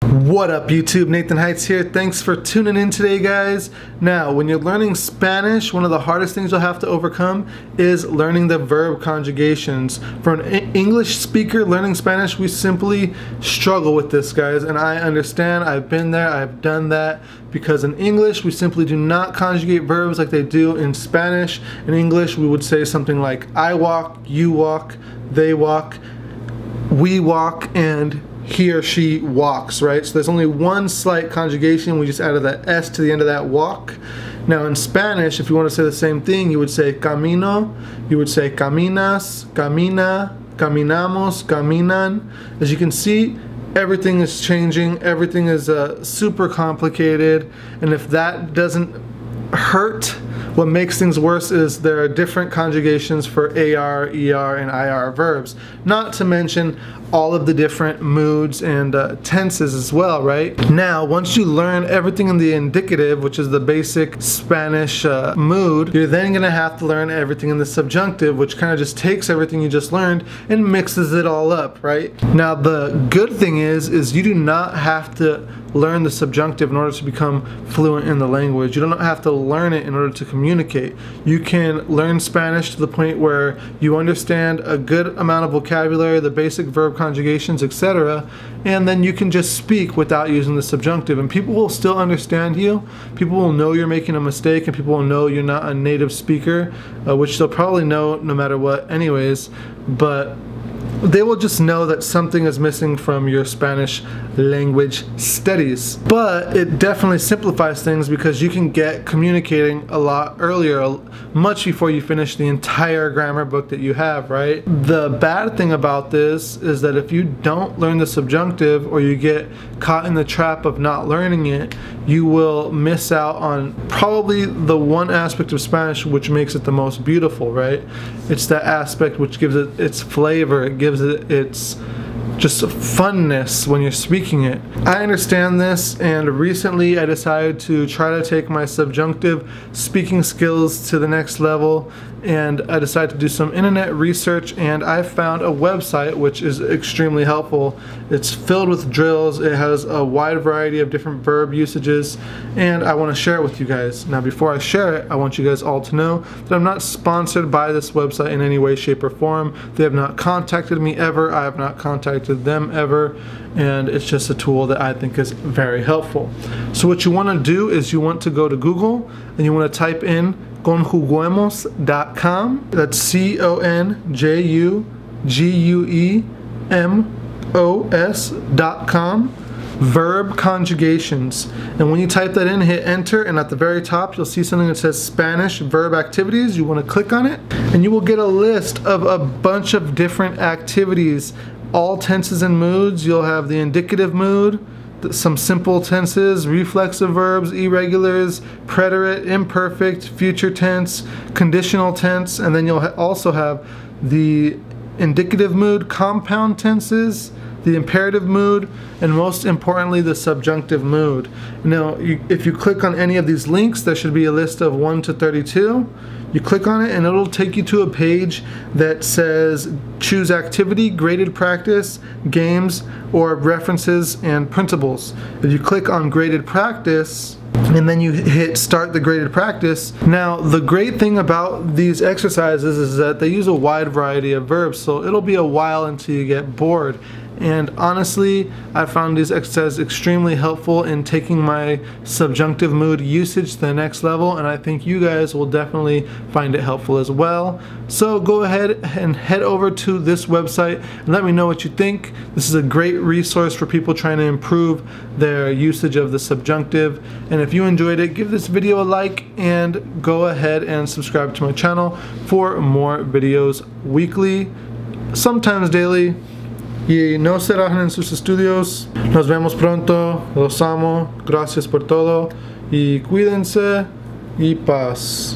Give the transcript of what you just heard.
What up YouTube, Nathan Heightz here. Thanks for tuning in today, guys. Now, when you're learning Spanish, one of the hardest things you'll have to overcome is learning the verb conjugations. For an English speaker learning Spanish, we simply struggle with this, guys, and I understand. I've been there, I've done that, because in English we simply do not conjugate verbs like they do in Spanish. In English we would say something like I walk, you walk, they walk, we walk, and he or she walks, right? So there's only one slight conjugation. We just added that S to the end of that walk. Now in Spanish, if you want to say the same thing, you would say camino, you would say caminas, camina, caminamos, caminan. As you can see, everything is changing, everything is super complicated, and if that doesn't hurt, what makes things worse is there are different conjugations for AR, ER, and IR verbs. Not to mention all of the different moods and tenses as well, right? Now, once you learn everything in the indicative, which is the basic Spanish mood, you're then gonna have to learn everything in the subjunctive, which kind of just takes everything you just learned and mixes it all up, right? Now, the good thing is you do not have to learn the subjunctive in order to become fluent in the language. You don't have to learn it in order to communicate. You can learn Spanish to the point where you understand a good amount of vocabulary, the basic verb conjugations, etc., and then you can just speak without using the subjunctive, and people will still understand you. People will know you're making a mistake, and people will know you're not a native speaker, which they'll probably know no matter what anyways, but they will just know that something is missing from your Spanish language studies. But it definitely simplifies things because you can get communicating a lot earlier, much before you finish the entire grammar book that you have, right? The bad thing about this is that if you don't learn the subjunctive, or you get caught in the trap of not learning it, you will miss out on probably the one aspect of Spanish which makes it the most beautiful, right? It's that aspect which gives it its flavor, it gives it its just funness when you're speaking it. I understand this, and recently I decided to try to take my subjunctive speaking skills to the next level, and I decided to do some internet research, and I found a website which is extremely helpful. It's filled with drills, it has a wide variety of different verb usages, and I want to share it with you guys. Now before I share it, I want you guys all to know that I'm not sponsored by this website in any way, shape, or form. They have not contacted me ever, I have not contacted them ever, and it's just a tool that I think is very helpful. So what you want to do is you want to go to Google and you want to type in conjuguemos.com. That's CONJUGUEMOS.com. Verb conjugations. And when you type that in, hit enter, and at the very top you'll see something that says Spanish verb activities. You want to click on it and you will get a list of a bunch of different activities, all tenses and moods. You'll have the indicative mood, some simple tenses, reflexive verbs, irregulars, preterite, imperfect, future tense, conditional tense, and then you'll also have the indicative mood, compound tenses, the imperative mood, and most importantly the subjunctive mood. Now if you click on any of these links, there should be a list of 1 to 32. You click on it and it'll take you to a page that says choose activity, graded practice, games, or references and principles. If you click on graded practice and then you hit start the graded practice. Now the great thing about these exercises is that they use a wide variety of verbs, so it'll be a while until you get bored. And honestly, I found these exercises extremely helpful in taking my subjunctive mood usage to the next level, and I think you guys will definitely find it helpful as well. So go ahead and head over to this website and let me know what you think. This is a great resource for people trying to improve their usage of the subjunctive. And if you enjoyed it, give this video a like and go ahead and subscribe to my channel for more videos weekly, sometimes daily. Y no se rajen en sus estudios. Nos vemos pronto. Los amo. Gracias por todo. Y cuídense. Y paz.